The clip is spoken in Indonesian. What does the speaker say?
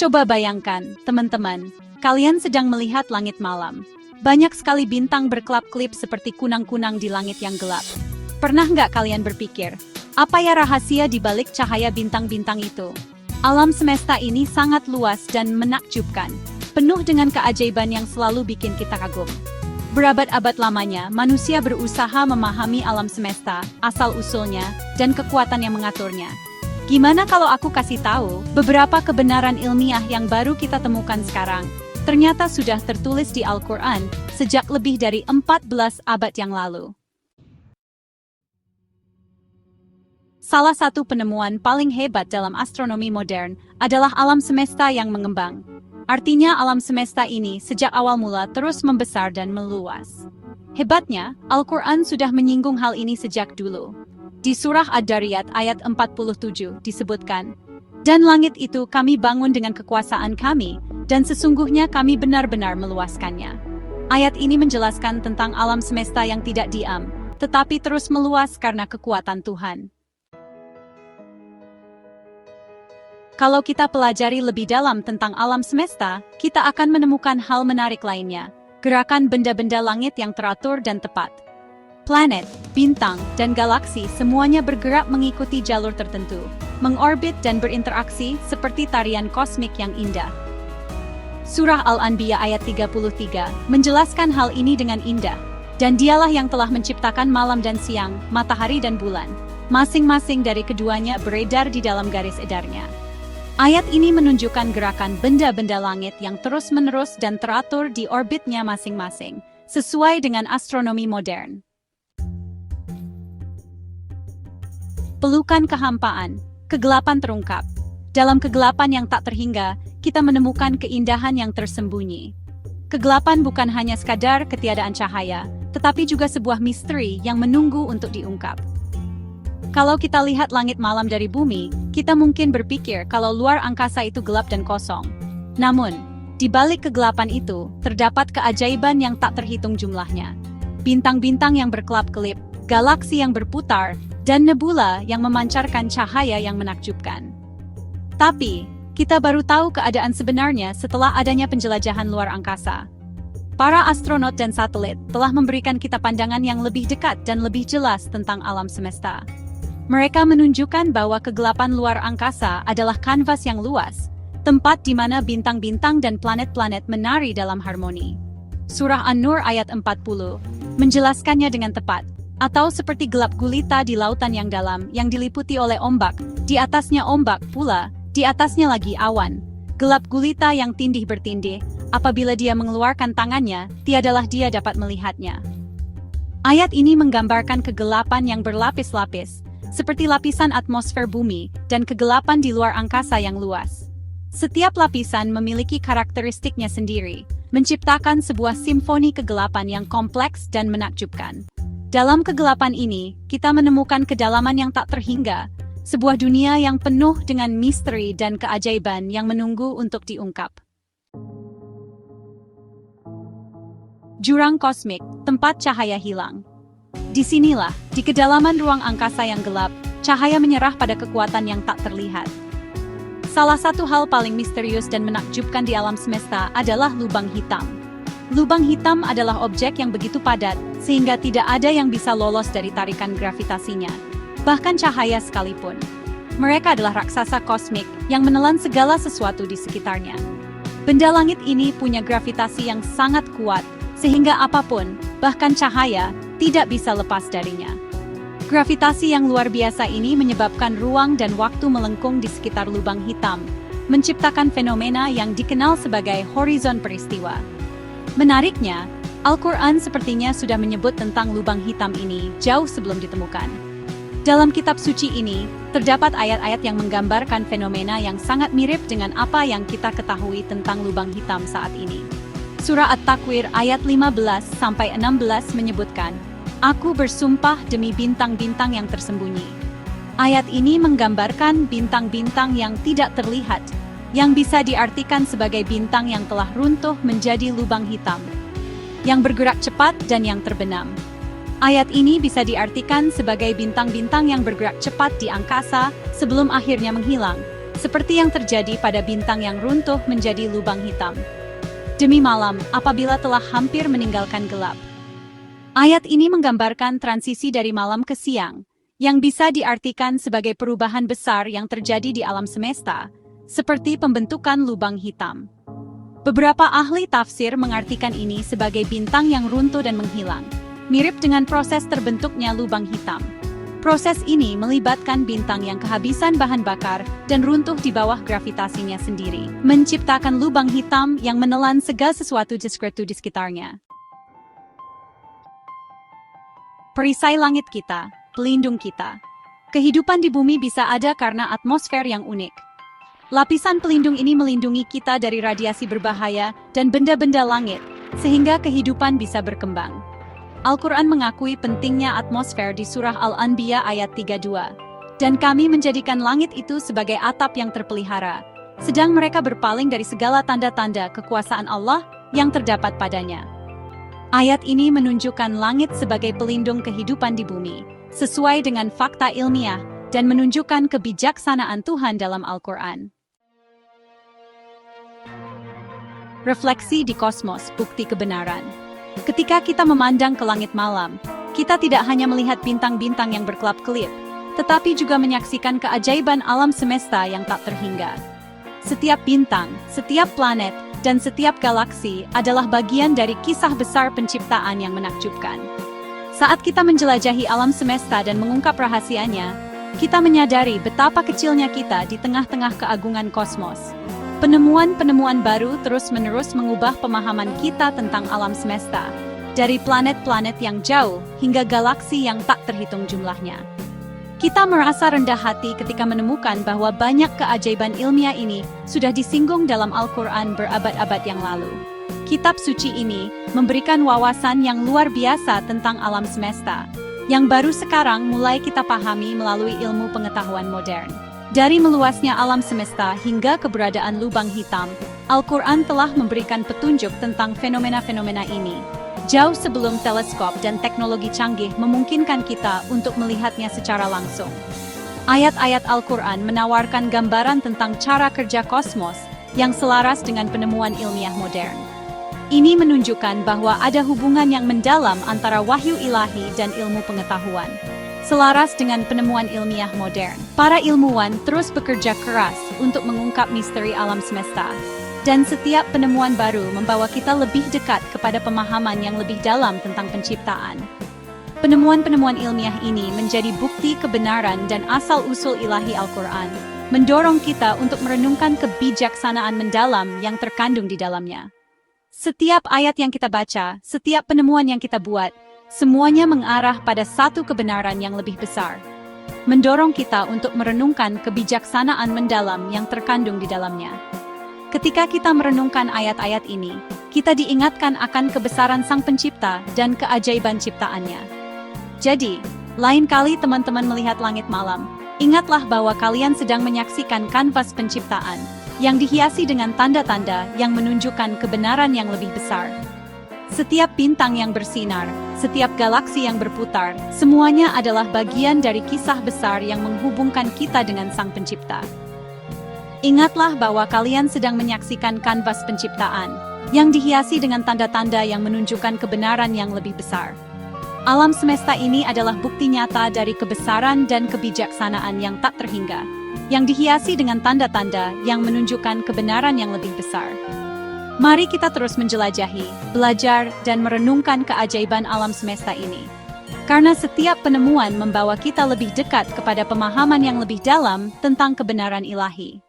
Coba bayangkan, teman-teman, kalian sedang melihat langit malam. Banyak sekali bintang berkelap-kelip seperti kunang-kunang di langit yang gelap. Pernah nggak kalian berpikir, apa ya rahasia di balik cahaya bintang-bintang itu? Alam semesta ini sangat luas dan menakjubkan, penuh dengan keajaiban yang selalu bikin kita kagum. Berabad-abad lamanya, manusia berusaha memahami alam semesta, asal-usulnya, dan kekuatan yang mengaturnya. Gimana kalau aku kasih tahu beberapa kebenaran ilmiah yang baru kita temukan sekarang? Ternyata sudah tertulis di Al-Quran sejak lebih dari 14 abad yang lalu. Salah satu penemuan paling hebat dalam astronomi modern adalah alam semesta yang mengembang. Artinya alam semesta ini sejak awal mula terus membesar dan meluas. Hebatnya, Al-Quran sudah menyinggung hal ini sejak dulu. Di surah Ad-Dariyat ayat 47 disebutkan, "Dan langit itu kami bangun dengan kekuasaan kami, dan sesungguhnya kami benar-benar meluaskannya." Ayat ini menjelaskan tentang alam semesta yang tidak diam, tetapi terus meluas karena kekuatan Tuhan. Kalau kita pelajari lebih dalam tentang alam semesta, kita akan menemukan hal menarik lainnya. Gerakan benda-benda langit yang teratur dan tepat. Planet, bintang, dan galaksi semuanya bergerak mengikuti jalur tertentu, mengorbit dan berinteraksi seperti tarian kosmik yang indah. Surah Al-Anbiya ayat 33 menjelaskan hal ini dengan indah. Dan dialah yang telah menciptakan malam dan siang, matahari dan bulan. Masing-masing dari keduanya beredar di dalam garis edarnya. Ayat ini menunjukkan gerakan benda-benda langit yang terus-menerus dan teratur di orbitnya masing-masing, sesuai dengan astronomi modern. Pelukan kehampaan, kegelapan terungkap. Dalam kegelapan yang tak terhingga, kita menemukan keindahan yang tersembunyi. Kegelapan bukan hanya sekadar ketiadaan cahaya, tetapi juga sebuah misteri yang menunggu untuk diungkap. Kalau kita lihat langit malam dari bumi, kita mungkin berpikir kalau luar angkasa itu gelap dan kosong. Namun, di balik kegelapan itu, terdapat keajaiban yang tak terhitung jumlahnya. Bintang-bintang yang berkelap-kelip, galaksi yang berputar, dan nebula yang memancarkan cahaya yang menakjubkan. Tapi, kita baru tahu keadaan sebenarnya setelah adanya penjelajahan luar angkasa. Para astronot dan satelit telah memberikan kita pandangan yang lebih dekat dan lebih jelas tentang alam semesta. Mereka menunjukkan bahwa kegelapan luar angkasa adalah kanvas yang luas, tempat di mana bintang-bintang dan planet-planet menari dalam harmoni. Surah An-Nur ayat 40 menjelaskannya dengan tepat. Atau seperti gelap gulita di lautan yang dalam yang diliputi oleh ombak, di atasnya ombak pula, di atasnya lagi awan. Gelap gulita yang tindih bertindih, apabila dia mengeluarkan tangannya, tiadalah dia dapat melihatnya. Ayat ini menggambarkan kegelapan yang berlapis-lapis, seperti lapisan atmosfer bumi dan kegelapan di luar angkasa yang luas. Setiap lapisan memiliki karakteristiknya sendiri, menciptakan sebuah simfoni kegelapan yang kompleks dan menakjubkan. Dalam kegelapan ini, kita menemukan kedalaman yang tak terhingga, sebuah dunia yang penuh dengan misteri dan keajaiban yang menunggu untuk diungkap. Jurang kosmik, tempat cahaya hilang. Disinilah, di kedalaman ruang angkasa yang gelap, cahaya menyerah pada kekuatan yang tak terlihat. Salah satu hal paling misterius dan menakjubkan di alam semesta adalah lubang hitam. Lubang hitam adalah objek yang begitu padat, sehingga tidak ada yang bisa lolos dari tarikan gravitasinya, bahkan cahaya sekalipun. Mereka adalah raksasa kosmik yang menelan segala sesuatu di sekitarnya. Benda langit ini punya gravitasi yang sangat kuat, sehingga apapun, bahkan cahaya, tidak bisa lepas darinya. Gravitasi yang luar biasa ini menyebabkan ruang dan waktu melengkung di sekitar lubang hitam, menciptakan fenomena yang dikenal sebagai horizon peristiwa. Menariknya, Al-Quran sepertinya sudah menyebut tentang lubang hitam ini jauh sebelum ditemukan. Dalam kitab suci ini, terdapat ayat-ayat yang menggambarkan fenomena yang sangat mirip dengan apa yang kita ketahui tentang lubang hitam saat ini. Surah At-Takwir ayat 15-16 menyebutkan, "Aku bersumpah demi bintang-bintang yang tersembunyi." Ayat ini menggambarkan bintang-bintang yang tidak terlihat, yang bisa diartikan sebagai bintang yang telah runtuh menjadi lubang hitam, yang bergerak cepat dan yang terbenam. Ayat ini bisa diartikan sebagai bintang-bintang yang bergerak cepat di angkasa sebelum akhirnya menghilang, seperti yang terjadi pada bintang yang runtuh menjadi lubang hitam. Demi malam, apabila telah hampir meninggalkan gelap. Ayat ini menggambarkan transisi dari malam ke siang, yang bisa diartikan sebagai perubahan besar yang terjadi di alam semesta, seperti pembentukan lubang hitam. Beberapa ahli tafsir mengartikan ini sebagai bintang yang runtuh dan menghilang, mirip dengan proses terbentuknya lubang hitam. Proses ini melibatkan bintang yang kehabisan bahan bakar dan runtuh di bawah gravitasinya sendiri, menciptakan lubang hitam yang menelan segala sesuatu di sekitarnya. Perisai langit kita, pelindung kita. Kehidupan di bumi bisa ada karena atmosfer yang unik. Lapisan pelindung ini melindungi kita dari radiasi berbahaya dan benda-benda langit, sehingga kehidupan bisa berkembang. Al-Quran mengakui pentingnya atmosfer di surah Al-Anbiya ayat 32. Dan kami menjadikan langit itu sebagai atap yang terpelihara, sedang mereka berpaling dari segala tanda-tanda kekuasaan Allah yang terdapat padanya. Ayat ini menunjukkan langit sebagai pelindung kehidupan di bumi, sesuai dengan fakta ilmiah dan menunjukkan kebijaksanaan Tuhan dalam Al-Quran. Refleksi di kosmos, bukti kebenaran. Ketika kita memandang ke langit malam, kita tidak hanya melihat bintang-bintang yang berkelap-kelip, tetapi juga menyaksikan keajaiban alam semesta yang tak terhingga. Setiap bintang, setiap planet, dan setiap galaksi adalah bagian dari kisah besar penciptaan yang menakjubkan. Saat kita menjelajahi alam semesta dan mengungkap rahasianya, kita menyadari betapa kecilnya kita di tengah-tengah keagungan kosmos. Penemuan-penemuan baru terus-menerus mengubah pemahaman kita tentang alam semesta, dari planet-planet yang jauh hingga galaksi yang tak terhitung jumlahnya. Kita merasa rendah hati ketika menemukan bahwa banyak keajaiban ilmiah ini sudah disinggung dalam Al-Quran berabad-abad yang lalu. Kitab suci ini memberikan wawasan yang luar biasa tentang alam semesta, yang baru sekarang mulai kita pahami melalui ilmu pengetahuan modern. Dari meluasnya alam semesta hingga keberadaan lubang hitam, Al-Quran telah memberikan petunjuk tentang fenomena-fenomena ini, jauh sebelum teleskop dan teknologi canggih memungkinkan kita untuk melihatnya secara langsung. Ayat-ayat Al-Quran menawarkan gambaran tentang cara kerja kosmos yang selaras dengan penemuan ilmiah modern. Ini menunjukkan bahwa ada hubungan yang mendalam antara wahyu ilahi dan ilmu pengetahuan. Selaras dengan penemuan ilmiah modern, para ilmuwan terus bekerja keras untuk mengungkap misteri alam semesta. Dan setiap penemuan baru membawa kita lebih dekat kepada pemahaman yang lebih dalam tentang penciptaan. Penemuan-penemuan ilmiah ini menjadi bukti kebenaran dan asal-usul ilahi Al-Quran, mendorong kita untuk merenungkan kebijaksanaan mendalam yang terkandung di dalamnya. Setiap ayat yang kita baca, setiap penemuan yang kita buat, semuanya mengarah pada satu kebenaran yang lebih besar, mendorong kita untuk merenungkan kebijaksanaan mendalam yang terkandung di dalamnya. Ketika kita merenungkan ayat-ayat ini, kita diingatkan akan kebesaran Sang Pencipta dan keajaiban ciptaannya. Jadi, lain kali teman-teman melihat langit malam, ingatlah bahwa kalian sedang menyaksikan kanvas penciptaan yang dihiasi dengan tanda-tanda yang menunjukkan kebenaran yang lebih besar. Setiap bintang yang bersinar, setiap galaksi yang berputar, semuanya adalah bagian dari kisah besar yang menghubungkan kita dengan Sang Pencipta. Ingatlah bahwa kalian sedang menyaksikan kanvas penciptaan, yang dihiasi dengan tanda-tanda yang menunjukkan kebenaran yang lebih besar. Alam semesta ini adalah bukti nyata dari kebesaran dan kebijaksanaan yang tak terhingga, yang dihiasi dengan tanda-tanda yang menunjukkan kebenaran yang lebih besar. Mari kita terus menjelajahi, belajar, dan merenungkan keajaiban alam semesta ini. Karena setiap penemuan membawa kita lebih dekat kepada pemahaman yang lebih dalam tentang kebenaran ilahi.